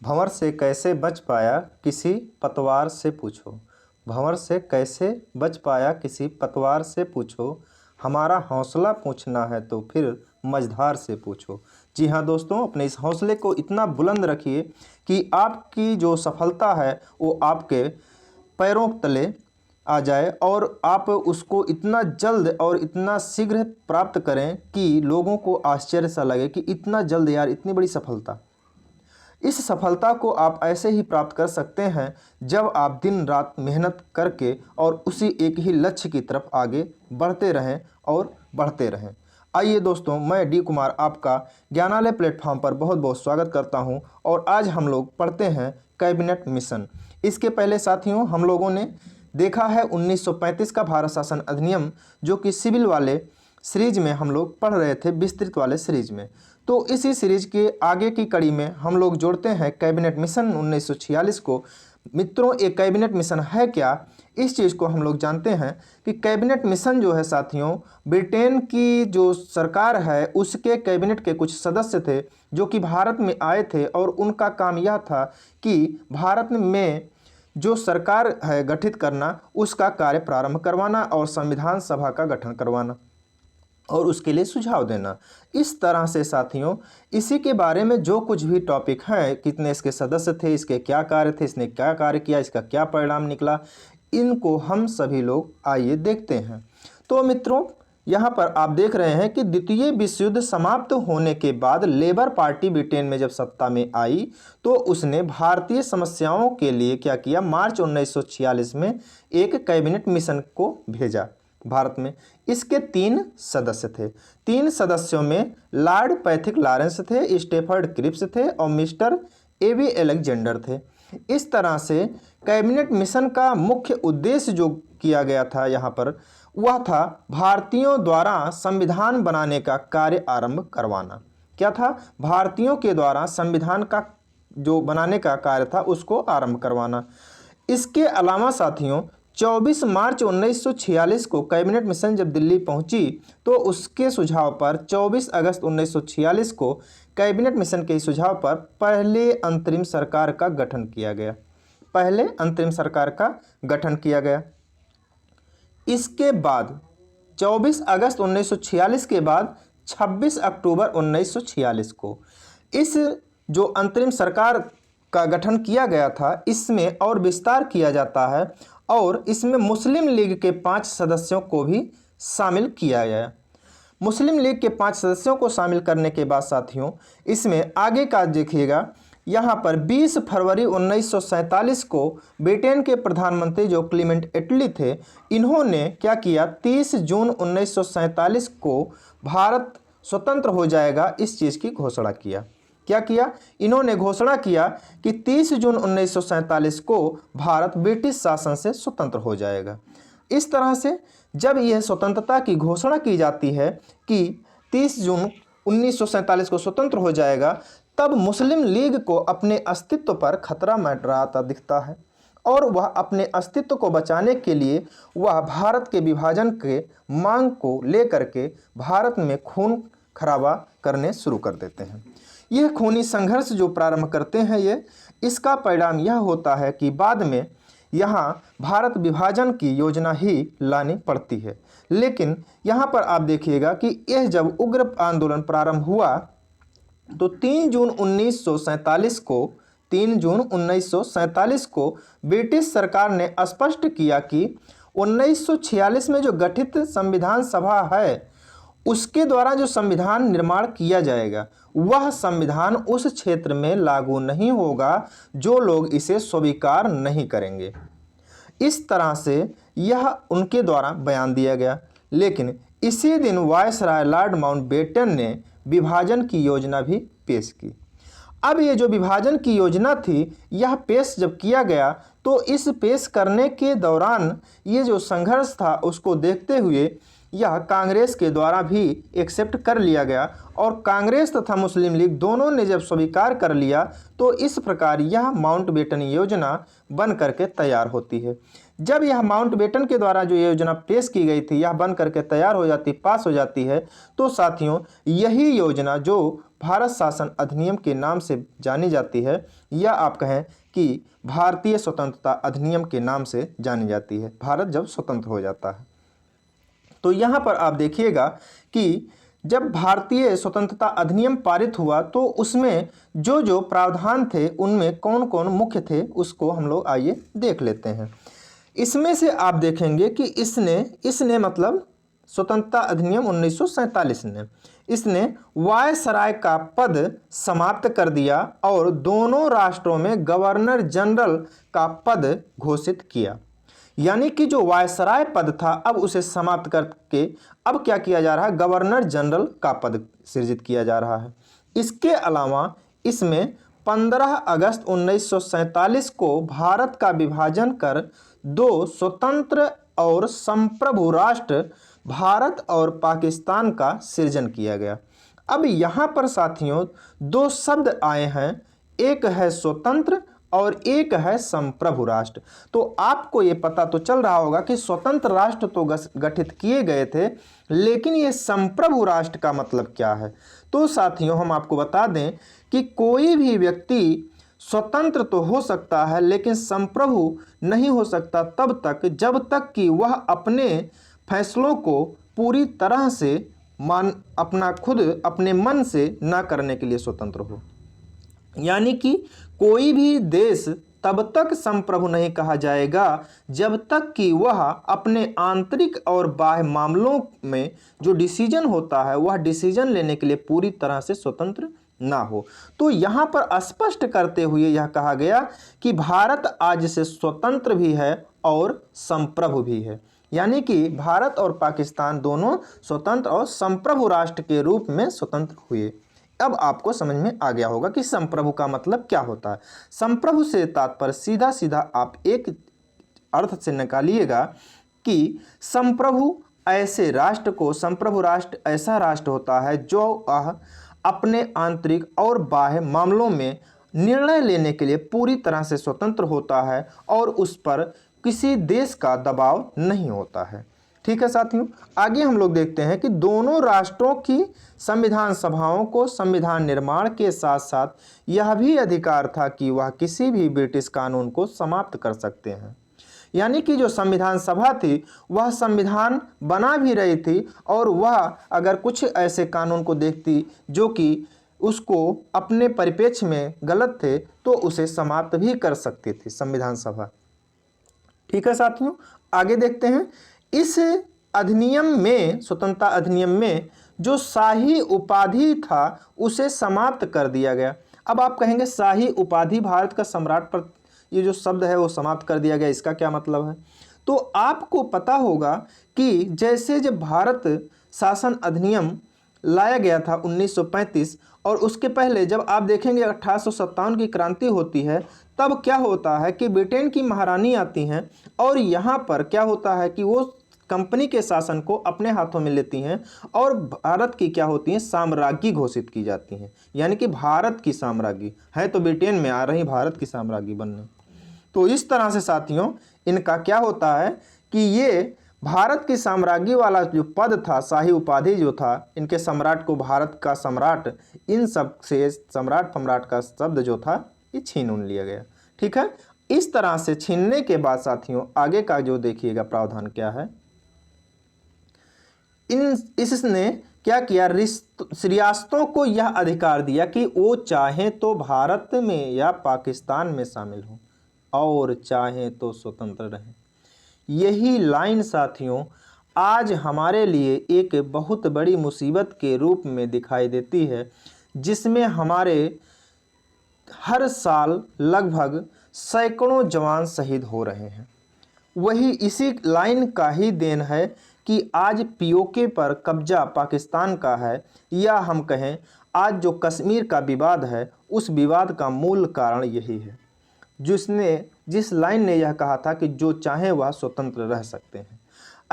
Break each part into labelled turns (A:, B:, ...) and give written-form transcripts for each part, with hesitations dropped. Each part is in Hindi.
A: भंवर से कैसे बच पाया किसी पतवार से पूछो। भंवर से कैसे बच पाया किसी पतवार से पूछो। हमारा हौसला पूछना है तो फिर मझधार से पूछो। जी हाँ दोस्तों, अपने इस हौसले को इतना बुलंद रखिए कि आपकी जो सफलता है वो आपके पैरों तले आ जाए और आप उसको इतना जल्द और इतना शीघ्र प्राप्त करें कि लोगों को आश्चर्य सा लगे कि इतना जल्द यार, इतनी बड़ी सफलता। इस सफलता को आप ऐसे ही प्राप्त कर सकते हैं जब आप दिन रात मेहनत करके और उसी एक ही लक्ष्य की तरफ आगे बढ़ते रहें और बढ़ते रहें। आइए दोस्तों, मैं डी कुमार आपका ज्ञानालय प्लेटफॉर्म पर बहुत बहुत स्वागत करता हूं और आज हम लोग पढ़ते हैं कैबिनेट मिशन। इसके पहले साथियों, हम लोगों ने देखा है 1935 का भारत शासन अधिनियम, जो कि सिविल वाले सीरीज में हम लोग पढ़ रहे थे, विस्तृत वाले सीरीज में। तो इसी सीरीज के आगे की कड़ी में हम लोग जोड़ते हैं कैबिनेट मिशन 1946 को। मित्रों, एक कैबिनेट मिशन है क्या, इस चीज़ को हम लोग जानते हैं कि कैबिनेट मिशन जो है साथियों, ब्रिटेन की जो सरकार है उसके कैबिनेट के कुछ सदस्य थे जो कि भारत में आए थे और उनका काम यह था कि भारत में जो सरकार है गठित करना, उसका कार्य प्रारंभ करवाना और संविधान सभा का गठन करवाना और उसके लिए सुझाव देना। इस तरह से साथियों, इसी के बारे में जो कुछ भी टॉपिक है, कितने इसके सदस्य थे, इसके क्या कार्य थे, इसने क्या कार्य किया, इसका क्या परिणाम निकला, इनको हम सभी लोग आइए देखते हैं। तो मित्रों, यहाँ पर आप देख रहे हैं कि द्वितीय विश्व युद्ध समाप्त होने के बाद लेबर पार्टी ब्रिटेन में जब सत्ता में आई तो उसने भारतीय समस्याओं के लिए क्या किया, मार्च 1946 में एक कैबिनेट मिशन को भेजा भारत में। इसके 3 सदस्य थे। 3 सदस्यों में लॉर्ड पैथिक लॉरेंस थे, स्टेफर्ड क्रिप्स थे और मिस्टर एवी अलेक्जेंडर थे। इस तरह से कैबिनेट मिशन का मुख्य उद्देश्य जो किया गया था यहाँ पर, वह था भारतीयों द्वारा संविधान बनाने का कार्य आरंभ करवाना। क्या था? भारतीयों के द्वारा संविधान का जो बनाने का कार्य था उसको आरंभ करवाना। इसके अलावा साथियों, 24 मार्च 1946 को कैबिनेट मिशन जब दिल्ली पहुंची तो उसके सुझाव पर 24 अगस्त 1946 को कैबिनेट मिशन के सुझाव पर पहले अंतरिम सरकार का गठन किया गया। पहले अंतरिम सरकार का गठन किया गया। इसके बाद 24 अगस्त 1946 के बाद 26 अक्टूबर 1946 को इस जो अंतरिम सरकार का गठन किया गया था, इसमें और विस्तार किया जाता है और इसमें मुस्लिम लीग के 5 सदस्यों को भी शामिल किया गया। मुस्लिम लीग के 5 सदस्यों को शामिल करने के बाद साथियों, इसमें आगे का देखिएगा, यहाँ पर 20 फरवरी 1947 को ब्रिटेन के प्रधानमंत्री जो क्लीमेंट एटली थे, इन्होंने क्या किया, 30 जून 1947 को भारत स्वतंत्र हो जाएगा, इस चीज़ की घोषणा किया। क्या किया? इन्होंने घोषणा किया कि 30 जून 1947 को भारत ब्रिटिश शासन से स्वतंत्र हो जाएगा। इस तरह से जब यह स्वतंत्रता की घोषणा की जाती है कि 30 जून 1947 को स्वतंत्र हो जाएगा, तब मुस्लिम लीग को अपने अस्तित्व पर खतरा मंडराता दिखता है और वह अपने अस्तित्व को बचाने के लिए वह भारत के विभाजन के मांग को लेकर के भारत में खून खराबा करने शुरू कर देते हैं। यह खूनी संघर्ष जो प्रारंभ करते हैं, इसका परिणाम यह होता है कि बाद में यहाँ भारत विभाजन की योजना ही लानी पड़ती है। लेकिन यहाँ पर आप देखिएगा कि यह जब उग्र आंदोलन प्रारंभ हुआ तो 3 जून 1947 को ब्रिटिश सरकार ने स्पष्ट किया कि 1946 में जो गठित संविधान सभा है उसके द्वारा जो संविधान निर्माण किया जाएगा, वह संविधान उस क्षेत्र में लागू नहीं होगा जो लोग इसे स्वीकार नहीं करेंगे। इस तरह से यह उनके द्वारा बयान दिया गया। लेकिन इसी दिन वायसराय लॉर्ड माउंटबेटन ने विभाजन की योजना भी पेश की। अब ये जो विभाजन की योजना थी, यह पेश जब किया गया तो इस पेश करने के दौरान ये जो संघर्ष था उसको देखते हुए यह कांग्रेस के द्वारा भी एक्सेप्ट कर लिया गया और कांग्रेस तथा मुस्लिम लीग दोनों ने जब स्वीकार कर लिया तो इस प्रकार यह माउंटबेटन योजना बन करके तैयार होती है। जब यह माउंटबेटन के द्वारा जो योजना पेश की गई थी, यह बन करके तैयार हो जाती, पास हो जाती है, तो साथियों यही योजना जो भारत शासन अधिनियम के नाम से जानी जाती है, या आप कहें कि भारतीय स्वतंत्रता अधिनियम के नाम से जानी जाती है, भारत जब स्वतंत्र हो जाता है। तो यहाँ पर आप देखिएगा कि जब भारतीय स्वतंत्रता अधिनियम पारित हुआ तो उसमें जो जो प्रावधान थे उनमें कौन कौन मुख्य थे उसको हम लोग आइए देख लेते हैं। इसमें से आप देखेंगे कि इसने मतलब स्वतंत्रता अधिनियम 1947 ने इसने वायसराय का पद समाप्त कर दिया और दोनों राष्ट्रों में गवर्नर जनरल का पद घोषित किया। यानी कि जो वायसराय पद था अब उसे समाप्त करके अब क्या किया जा रहा है, गवर्नर जनरल का पद सृजित किया जा रहा है। इसके अलावा इसमें 15 अगस्त 1947 को भारत का विभाजन कर दो स्वतंत्र और संप्रभु राष्ट्र भारत और पाकिस्तान का सृजन किया गया। अब यहाँ पर साथियों दो शब्द आए हैं, एक है स्वतंत्र और एक है संप्रभु राष्ट्र। तो आपको ये पता तो चल रहा होगा कि स्वतंत्र राष्ट्र तो गठित किए गए थे, लेकिन ये संप्रभु राष्ट्र का मतलब क्या है। तो साथियों हम आपको बता दें कि कोई भी व्यक्ति स्वतंत्र तो हो सकता है लेकिन संप्रभु नहीं हो सकता तब तक जब तक कि वह अपने फैसलों को पूरी तरह से अपना खुद अपने मन से ना करने के लिए स्वतंत्र हो। यानी कि कोई भी देश तब तक संप्रभु नहीं कहा जाएगा जब तक कि वह अपने आंतरिक और बाह्य मामलों में जो डिसीजन होता है वह डिसीजन लेने के लिए पूरी तरह से स्वतंत्र ना हो। तो यहाँ पर स्पष्ट करते हुए यह कहा गया कि भारत आज से स्वतंत्र भी है और संप्रभु भी है। यानी कि भारत और पाकिस्तान दोनों स्वतंत्र और संप्रभु राष्ट्र के रूप में स्वतंत्र हुए। अब आपको समझ में आ गया होगा कि संप्रभु का मतलब क्या होता है। संप्रभु से तात्पर्य सीधा सीधा आप एक अर्थ से निकालिएगा कि संप्रभु ऐसे राष्ट्र को, संप्रभु राष्ट्र ऐसा राष्ट्र होता है जो अपने आंतरिक और बाह्य मामलों में निर्णय लेने के लिए पूरी तरह से स्वतंत्र होता है और उस पर किसी देश का दबाव नहीं होता है। ठीक है साथियों, आगे हम लोग देखते हैं कि दोनों राष्ट्रों की संविधान सभाओं को संविधान निर्माण के साथ साथ यह भी अधिकार था कि वह किसी भी ब्रिटिश कानून को समाप्त कर सकते हैं। यानी कि जो संविधान सभा थी वह संविधान बना भी रही थी और वह अगर कुछ ऐसे कानून को देखती जो कि उसको अपने परिप्रेक्ष्य में गलत थे तो उसे समाप्त भी कर सकती थी संविधान सभा। ठीक है साथियों, आगे देखते हैं। इस अधिनियम में, स्वतंत्रता अधिनियम में जो शाही उपाधि था उसे समाप्त कर दिया गया। अब आप कहेंगे शाही उपाधि, भारत का सम्राट पर ये जो शब्द है वो समाप्त कर दिया गया, इसका क्या मतलब है। तो आपको पता होगा कि जैसे जब भारत शासन अधिनियम लाया गया था 1935 और उसके पहले जब आप देखेंगे 1857 की क्रांति होती है तब क्या होता है कि ब्रिटेन की महारानी आती हैं और यहाँ पर क्या होता है कि वो कंपनी के शासन को अपने हाथों में लेती हैं और भारत की क्या होती हैं, साम्राज्ञी घोषित की जाती हैं। यानी कि भारत की साम्राज्ञी है तो ब्रिटेन में आ रही भारत की साम्राज्ञी बनने। तो इस तरह से साथियों इनका क्या होता है कि ये भारत की साम्राज्ञी वाला जो पद था, शाही उपाधि जो था, इनके सम्राट को भारत का सम्राट, इन सब से सम्राट फम्राट का शब्द जो था ये छीन उन लिया गया। ठीक है, इस तरह से छीनने के बाद साथियों आगे का जो देखिएगा प्रावधान क्या है, इसने क्या किया, रियासतों को यह अधिकार दिया कि वो चाहे तो भारत में या पाकिस्तान में शामिल हो और चाहे तो स्वतंत्र रहें। यही लाइन साथियों आज हमारे लिए एक बहुत बड़ी मुसीबत के रूप में दिखाई देती है, जिसमें हमारे हर साल लगभग सैकड़ों जवान शहीद हो रहे हैं। वही इसी लाइन का ही देन है कि आज पीओके पर कब्जा पाकिस्तान का है, या हम कहें आज जो कश्मीर का विवाद है उस विवाद का मूल कारण यही है, जिस लाइन ने यह कहा था कि जो चाहे वह स्वतंत्र रह सकते हैं।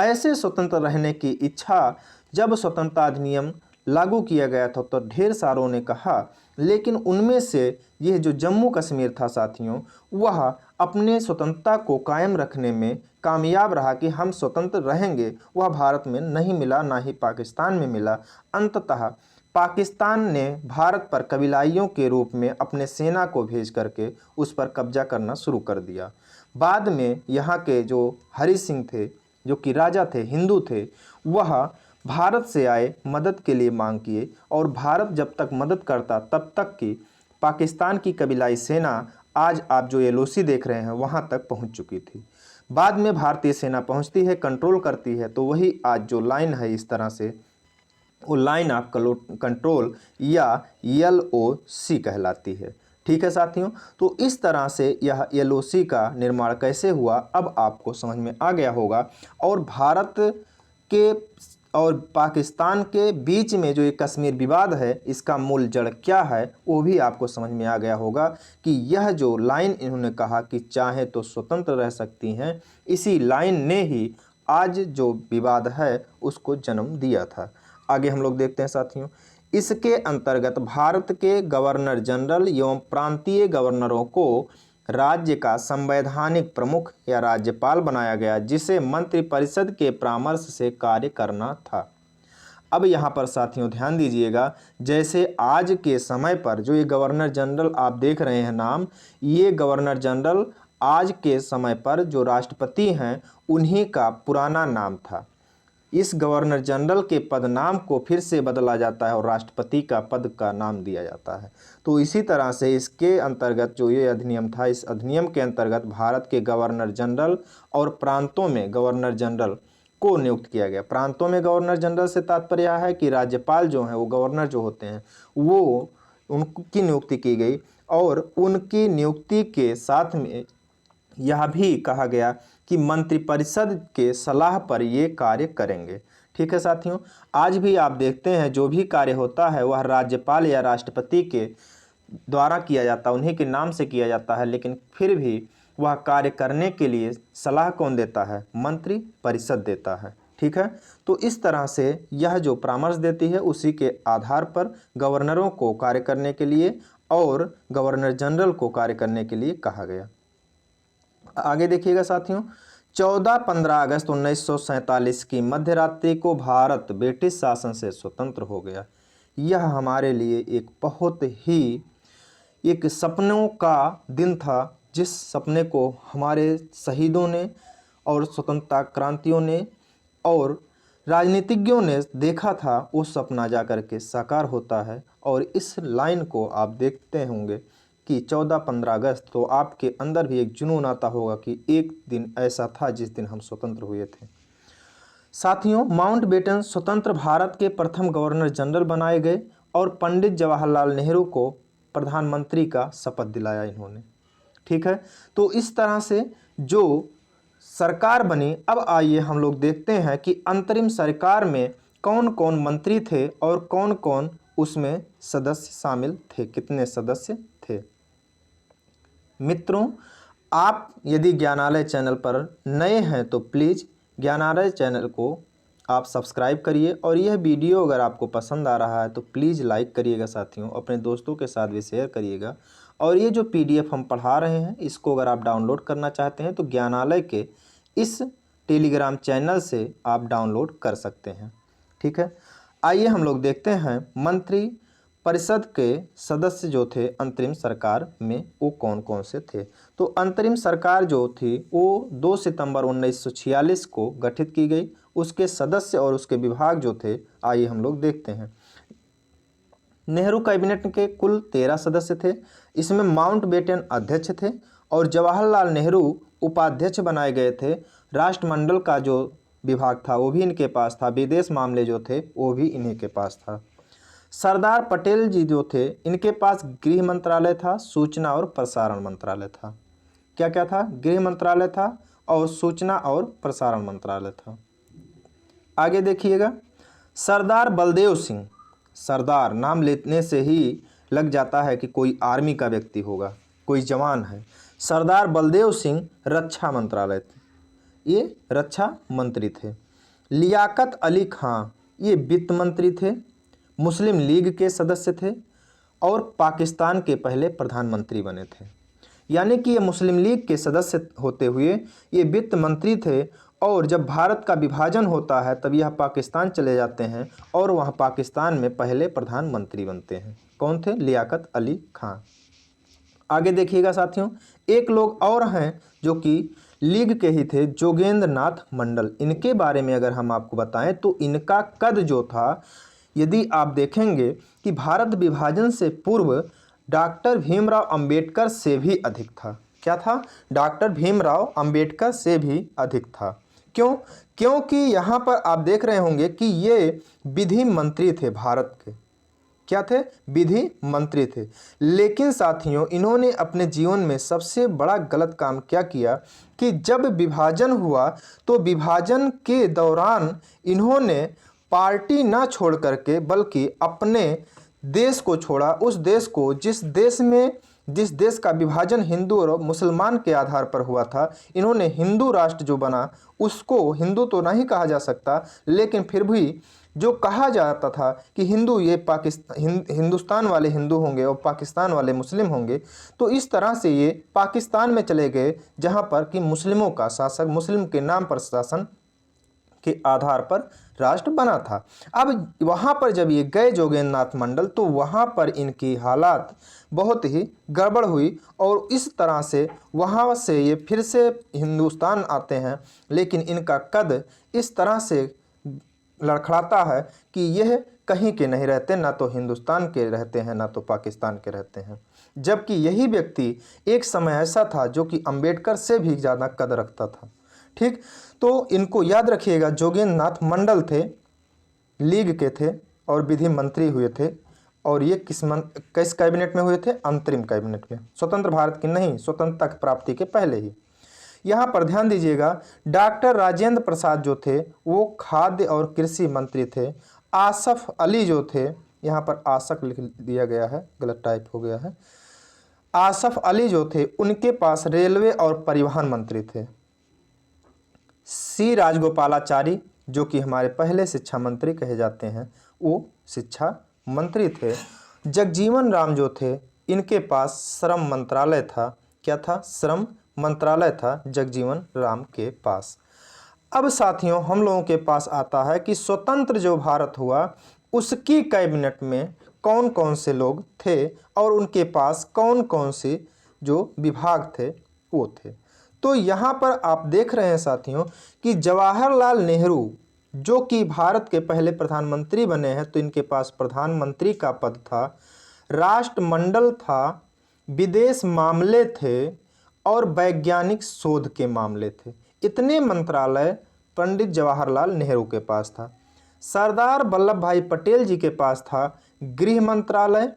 A: ऐसे स्वतंत्र रहने की इच्छा जब स्वतंत्रता अधिनियम लागू किया गया था तो ढेर सारों ने कहा, लेकिन उनमें से यह जो जम्मू कश्मीर था साथियों वह अपने स्वतंत्रता को कायम रखने में कामयाब रहा कि हम स्वतंत्र रहेंगे। वह भारत में नहीं मिला, ना ही पाकिस्तान में मिला। अंततः पाकिस्तान ने भारत पर कबीलाइयों के रूप में अपने सेना को भेज करके उस पर कब्जा करना शुरू कर दिया। बाद में यहाँ के जो हरि सिंह थे, जो कि राजा थे, हिंदू थे, वह भारत से आए, मदद के लिए मांग किए, और भारत जब तक मदद करता तब तक की पाकिस्तान की कबीलाई सेना आज आप जो एलओसी देख रहे हैं वहाँ तक पहुँच चुकी थी। बाद में भारतीय सेना पहुँचती है, कंट्रोल करती है, तो वही आज जो लाइन है इस तरह से, वो लाइन ऑफ कंट्रोल या LOC कहलाती है। ठीक है साथियों, तो इस तरह से यह LOC का निर्माण कैसे हुआ अब आपको समझ में आ गया होगा। और भारत के और पाकिस्तान के बीच में जो ये कश्मीर विवाद है, इसका मूल जड़ क्या है वो भी आपको समझ में आ गया होगा कि यह जो लाइन इन्होंने कहा कि चाहे तो स्वतंत्र रह सकती हैं, इसी लाइन ने ही आज जो विवाद है उसको जन्म दिया था। आगे हम लोग देखते हैं साथियों, इसके अंतर्गत भारत के गवर्नर जनरल एवं प्रांतीय गवर्नरों को राज्य का संवैधानिक प्रमुख या राज्यपाल बनाया गया, जिसे मंत्रिपरिषद के परामर्श से कार्य करना था। अब यहाँ पर साथियों ध्यान दीजिएगा, जैसे आज के समय पर जो ये गवर्नर जनरल आप देख रहे हैं नाम, ये गवर्नर जनरल आज के समय पर जो राष्ट्रपति हैं उन्हीं का पुराना नाम था। इस गवर्नर जनरल के पद नाम को फिर से बदला जाता है और राष्ट्रपति का पद का नाम दिया जाता है। तो इसी तरह से इसके अंतर्गत जो ये अधिनियम था, इस अधिनियम के अंतर्गत भारत के गवर्नर जनरल और प्रांतों में गवर्नर जनरल को नियुक्त किया गया। प्रांतों में गवर्नर जनरल से तात्पर्य है कि राज्यपाल जो हैं, वो गवर्नर जो होते हैं, वो उनकी नियुक्ति की गई, और उनकी नियुक्ति के साथ में यह भी कहा गया कि मंत्रिपरिषद के सलाह पर ये कार्य करेंगे। ठीक है साथियों, आज भी आप देखते हैं जो भी कार्य होता है वह राज्यपाल या राष्ट्रपति के द्वारा किया जाता है, उन्हीं के नाम से किया जाता है, लेकिन फिर भी वह कार्य करने के लिए सलाह कौन देता है? मंत्रिपरिषद देता है। ठीक है, तो इस तरह से यह जो परामर्श देती है उसी के आधार पर गवर्नरों को कार्य करने के लिए और गवर्नर जनरल को कार्य करने के लिए कहा गया। आगे देखिएगा साथियों, 14-15 अगस्त 1947 की मध्य रात्रि को भारत ब्रिटिश शासन से स्वतंत्र हो गया। यह हमारे लिए एक बहुत ही एक सपनों का दिन था, जिस सपने को हमारे शहीदों ने और स्वतंत्रता क्रांतियों ने और राजनीतिज्ञों ने देखा था। वो सपना जा कर के साकार होता है, और इस लाइन को आप देखते होंगे कि 14-15 अगस्त, तो आपके अंदर भी एक जुनून आता होगा कि एक दिन ऐसा था जिस दिन हम स्वतंत्र हुए थे। साथियों, माउंटबेटन स्वतंत्र भारत के प्रथम गवर्नर जनरल बनाए गए और पंडित जवाहरलाल नेहरू को प्रधानमंत्री का शपथ दिलाया इन्होंने। ठीक है, तो इस तरह से जो सरकार बनी। अब आइए हम लोग देखते हैं कि अंतरिम सरकार में कौन कौन मंत्री थे और कौन कौन उसमें सदस्य शामिल थे, कितने सदस्य थे। मित्रों, आप यदि ज्ञानालय चैनल पर नए हैं तो प्लीज़ ज्ञानालय चैनल को आप सब्सक्राइब करिए, और यह वीडियो अगर आपको पसंद आ रहा है तो प्लीज़ लाइक करिएगा साथियों, अपने दोस्तों के साथ भी शेयर करिएगा। और ये जो PDF हम पढ़ा रहे हैं, इसको अगर आप डाउनलोड करना चाहते हैं तो ज्ञानालय के इस टेलीग्राम चैनल से आप डाउनलोड कर सकते हैं। ठीक है, आइए हम लोग देखते हैं मंत्री परिषद के सदस्य जो थे अंतरिम सरकार में वो कौन कौन से थे। तो अंतरिम सरकार जो थी वो 2 सितंबर 1946 को गठित की गई। उसके सदस्य और उसके विभाग जो थे, आइए हम लोग देखते हैं। नेहरू कैबिनेट के कुल 13 सदस्य थे। इसमें माउंटबेटन अध्यक्ष थे और जवाहरलाल नेहरू उपाध्यक्ष बनाए गए थे। राष्ट्रमंडल का जो विभाग था वो भी इनके पास था। विदेश मामले जो थे वो भी इन्हीं के पास था। सरदार पटेल जी जो थे, इनके पास गृह मंत्रालय था, सूचना और प्रसारण मंत्रालय था। क्या क्या था? गृह मंत्रालय था और सूचना और प्रसारण मंत्रालय था। आगे देखिएगा, सरदार बलदेव सिंह। सरदार नाम लेने से ही लग जाता है कि कोई आर्मी का व्यक्ति होगा, कोई जवान है। सरदार बलदेव सिंह रक्षा मंत्रालय थे, ये रक्षा मंत्री थे। लियाकत अली खां, ये वित्त मंत्री थे, मुस्लिम लीग के सदस्य थे और पाकिस्तान के पहले प्रधानमंत्री बने थे। यानी कि ये मुस्लिम लीग के सदस्य होते हुए ये वित्त मंत्री थे और जब भारत का विभाजन होता है तब यह पाकिस्तान चले जाते हैं और वहाँ पाकिस्तान में पहले प्रधानमंत्री बनते हैं। कौन थे? लियाकत अली खां। आगे देखिएगा साथियों, एक लोग और हैं जो कि लीग के ही थे, जोगेंद्र नाथ मंडल। इनके बारे में अगर हम आपको बताएं तो इनका कद जो था, यदि आप देखेंगे कि भारत विभाजन से पूर्व डॉक्टर भीमराव अंबेडकर से भी अधिक था। क्या था? डॉक्टर भीमराव अंबेडकर से भी अधिक था। क्यों? क्योंकि यहाँ पर आप देख रहे होंगे कि ये विधि मंत्री थे भारत के। क्या थे? विधि मंत्री थे। लेकिन साथियों, इन्होंने अपने जीवन में सबसे बड़ा गलत काम क्या किया कि जब विभाजन हुआ तो विभाजन के दौरान इन्होंने पार्टी ना छोड़ करके बल्कि अपने देश को छोड़ा। उस देश को जिस देश का विभाजन हिंदू और मुसलमान के आधार पर हुआ था, इन्होंने हिंदू राष्ट्र जो बना उसको, हिंदू तो नहीं कहा जा सकता लेकिन फिर भी जो कहा जाता था कि हिंदू ये हिंदुस्तान वाले हिंदू होंगे और पाकिस्तान वाले मुस्लिम होंगे, तो इस तरह से ये पाकिस्तान में चले गए जहां पर कि मुस्लिमों का शासक, मुस्लिम के नाम पर शासन के आधार पर राष्ट्र बना था। अब वहां पर जब ये गए जोगेंद्र नाथ मंडल, तो वहां पर इनकी हालात बहुत ही गड़बड़ हुई और इस तरह से वहां से ये फिर से हिंदुस्तान आते हैं। लेकिन इनका कद इस तरह से लड़खड़ाता है कि यह कहीं के नहीं रहते, ना तो हिंदुस्तान के रहते हैं ना तो पाकिस्तान के रहते हैं। जबकि यही व्यक्ति एक समय ऐसा था जो कि अंबेडकर से भी ज़्यादा कद रखता था। ठीक, तो इनको याद रखिएगा, जोगेंद्र नाथ मंडल थे, लीग के थे और विधि मंत्री हुए थे। और ये किस कैबिनेट में हुए थे? अंतरिम कैबिनेट में, स्वतंत्र भारत की नहीं, स्वतंत्रता की प्राप्ति के पहले ही। यहाँ पर ध्यान दीजिएगा, डॉक्टर राजेंद्र प्रसाद जो थे वो खाद्य और कृषि मंत्री थे। आसफ अली जो थे, यहाँ पर आसफ लिख दिया गया है, गलत टाइप हो गया है। आसफ अली जो थे उनके पास रेलवे और परिवहन मंत्री थे। सी राजगोपालाचारी जो कि हमारे पहले शिक्षा मंत्री कहे जाते हैं, वो शिक्षा मंत्री थे। जगजीवन राम जो थे, इनके पास श्रम मंत्रालय था। क्या था? श्रम मंत्रालय था जगजीवन राम के पास। अब साथियों, हम लोगों के पास आता है कि स्वतंत्र जो भारत हुआ उसकी कैबिनेट में कौन कौन से लोग थे और उनके पास कौन कौन से जो विभाग थे वो थे। तो यहाँ पर आप देख रहे हैं साथियों कि जवाहरलाल नेहरू जो कि भारत के पहले प्रधानमंत्री बने हैं, तो इनके पास प्रधानमंत्री का पद था, राष्ट्रमंडल था, विदेश मामले थे और वैज्ञानिक शोध के मामले थे। इतने मंत्रालय पंडित जवाहरलाल नेहरू के पास था। सरदार वल्लभ भाई पटेल जी के पास था गृह मंत्रालय,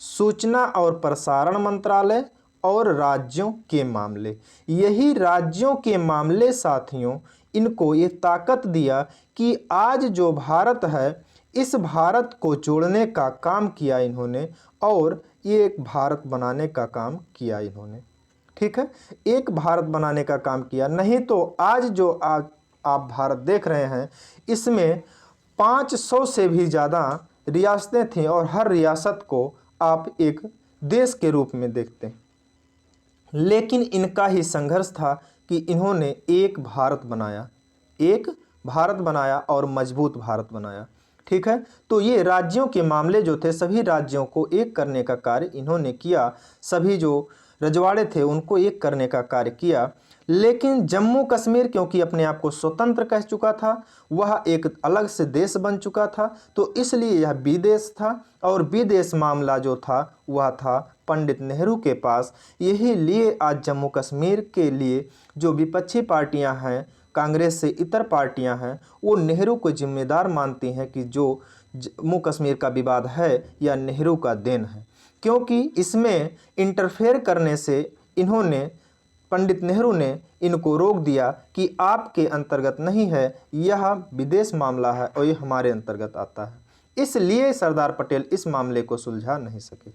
A: सूचना और प्रसारण मंत्रालय और राज्यों के मामले। यही राज्यों के मामले साथियों इनको ये ताकत दिया कि आज जो भारत है, इस भारत को जोड़ने का काम किया इन्होंने और ये एक भारत बनाने का काम किया इन्होंने। ठीक है, एक भारत बनाने का काम किया। नहीं तो आज जो आप भारत देख रहे हैं, इसमें 500 से भी ज़्यादा रियासतें थीं और हर रियासत को आप एक देश के रूप में देखते हैं। लेकिन इनका ही संघर्ष था कि इन्होंने एक भारत बनाया और मजबूत भारत बनाया। ठीक है, तो ये राज्यों के मामले जो थे, सभी राज्यों को एक करने का कार्य इन्होंने किया। सभी जो रजवाड़े थे उनको एक करने का कार्य किया। लेकिन जम्मू कश्मीर क्योंकि अपने आप को स्वतंत्र कह चुका था, वह एक अलग से देश बन चुका था, तो इसलिए यह विदेश था और विदेश मामला जो था वह था पंडित नेहरू के पास। यही लिए आज जम्मू कश्मीर के लिए जो विपक्षी पार्टियां हैं, कांग्रेस से इतर पार्टियां हैं, वो नेहरू को जिम्मेदार मानती हैं कि जो जम्मू कश्मीर का विवाद है यह नेहरू का देन है, क्योंकि इसमें इंटरफेयर करने से पंडित नेहरू ने इनको रोक दिया कि आपके अंतर्गत नहीं है, यह विदेश मामला है और ये हमारे अंतर्गत आता है। इसलिए सरदार पटेल इस मामले को सुलझा नहीं सके।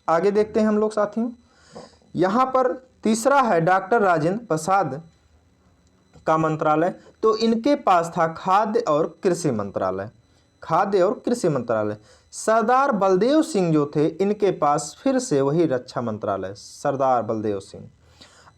A: आगे देखते हैं हम लोग साथियों, यहाँ पर तीसरा है डॉक्टर राजेंद्र प्रसाद का मंत्रालय। तो इनके पास था खाद्य और कृषि मंत्रालय। सरदार बलदेव सिंह जो थे, इनके पास फिर से वही रक्षा मंत्रालय, सरदार बलदेव सिंह।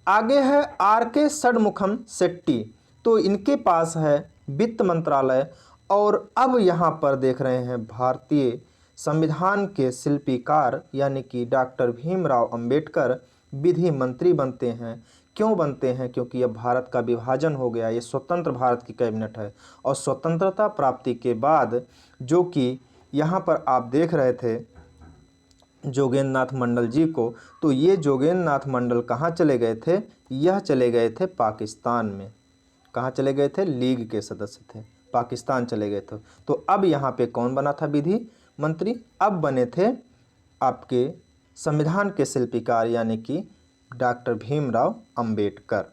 A: आगे है R.K. षणमुखम शेट्टी, तो इनके पास है वित्त मंत्रालय। और अब यहाँ पर देख रहे हैं भारतीय संविधान के शिल्पीकार यानी कि डॉक्टर भीमराव अंबेडकर विधि मंत्री बनते हैं। क्यों बनते हैं? क्योंकि अब भारत का विभाजन हो गया, ये स्वतंत्र भारत की कैबिनेट है। और स्वतंत्रता प्राप्ति के बाद जो कि यहाँ पर आप देख रहे थे जोगेंद्र नाथ मंडल जी को, तो ये जोगेंद्र नाथ मंडल कहाँ चले गए थे? यह चले गए थे पाकिस्तान में। कहाँ चले गए थे? लीग के सदस्य थे, पाकिस्तान चले गए थे। तो अब यहाँ पे कौन बना था विधि मंत्री? अब बने थे आपके संविधान के शिल्पीकार यानी कि डॉक्टर भीमराव अंबेडकर।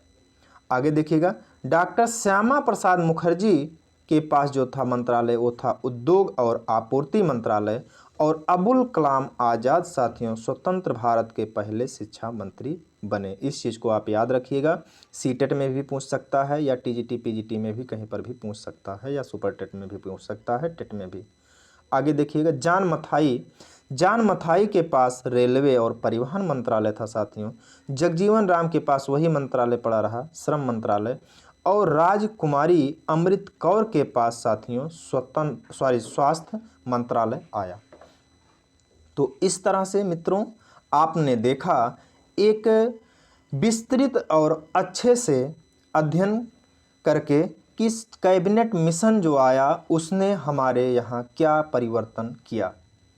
A: आगे देखिएगा, डॉक्टर श्यामा प्रसाद मुखर्जी के पास जो था मंत्रालय वो था उद्योग और आपूर्ति मंत्रालय। और अबुल कलाम आज़ाद साथियों स्वतंत्र भारत के पहले शिक्षा मंत्री बने। इस चीज़ को आप याद रखिएगा, सीटेट में भी पूछ सकता है या टीजीटी पीजीटी में भी कहीं पर भी पूछ सकता है, या सुपर टेट में भी पूछ सकता है, टेट में भी। आगे देखिएगा, जान मथाई के पास रेलवे और परिवहन मंत्रालय था साथियों। जगजीवन राम के पास वही मंत्रालय पड़ा रहा, श्रम मंत्रालय। और राजकुमारी अमृत कौर के पास साथियों स्वास्थ्य मंत्रालय आया। तो इस तरह से मित्रों आपने देखा एक विस्तृत और अच्छे से अध्ययन करके किस कैबिनेट मिशन जो आया उसने हमारे यहाँ क्या परिवर्तन किया,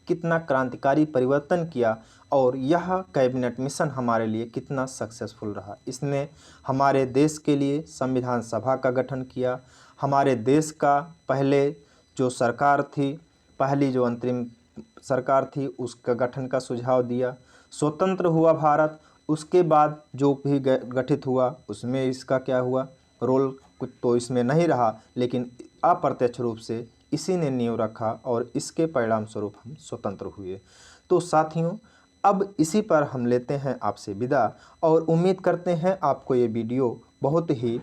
A: कितना क्रांतिकारी परिवर्तन किया, और यह कैबिनेट मिशन हमारे लिए कितना सक्सेसफुल रहा। इसने हमारे देश के लिए संविधान सभा का गठन किया, हमारे देश का पहले जो सरकार थी, पहली जो अंतरिम सरकार थी उसका गठन का सुझाव दिया। स्वतंत्र हुआ भारत, उसके बाद जो भी गठित हुआ उसमें इसका क्या हुआ रोल, कुछ तो इसमें नहीं रहा, लेकिन अप्रत्यक्ष रूप से इसी ने नींव रखा और इसके परिणाम स्वरूप हम स्वतंत्र हुए। तो साथियों अब इसी पर हम लेते हैं आपसे विदा, और उम्मीद करते हैं आपको ये वीडियो बहुत ही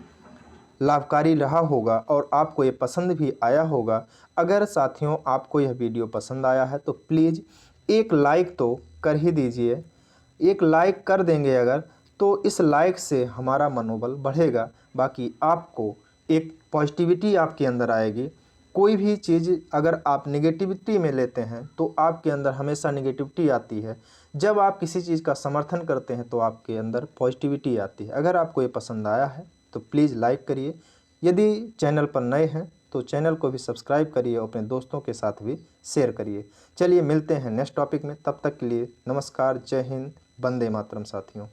A: लाभकारी रहा होगा और आपको ये पसंद भी आया होगा। अगर साथियों आपको यह वीडियो पसंद आया है तो प्लीज़ एक लाइक तो कर ही दीजिए। एक लाइक कर देंगे अगर, तो इस लाइक से हमारा मनोबल बढ़ेगा। बाकी आपको एक पॉजिटिविटी आपके अंदर आएगी। कोई भी चीज़ अगर आप नेगेटिविटी में लेते हैं तो आपके अंदर हमेशा नेगेटिविटी आती है। जब आप किसी चीज़ का समर्थन करते हैं तो आपके अंदर पॉजिटिविटी आती है। अगर आपको ये पसंद आया है तो प्लीज़ लाइक करिए। यदि चैनल पर नए हैं तो चैनल को भी सब्सक्राइब करिए और अपने दोस्तों के साथ भी शेयर करिए। चलिए मिलते हैं नेक्स्ट टॉपिक में, तब तक के लिए नमस्कार, जय हिंद, वंदे मातरम साथियों।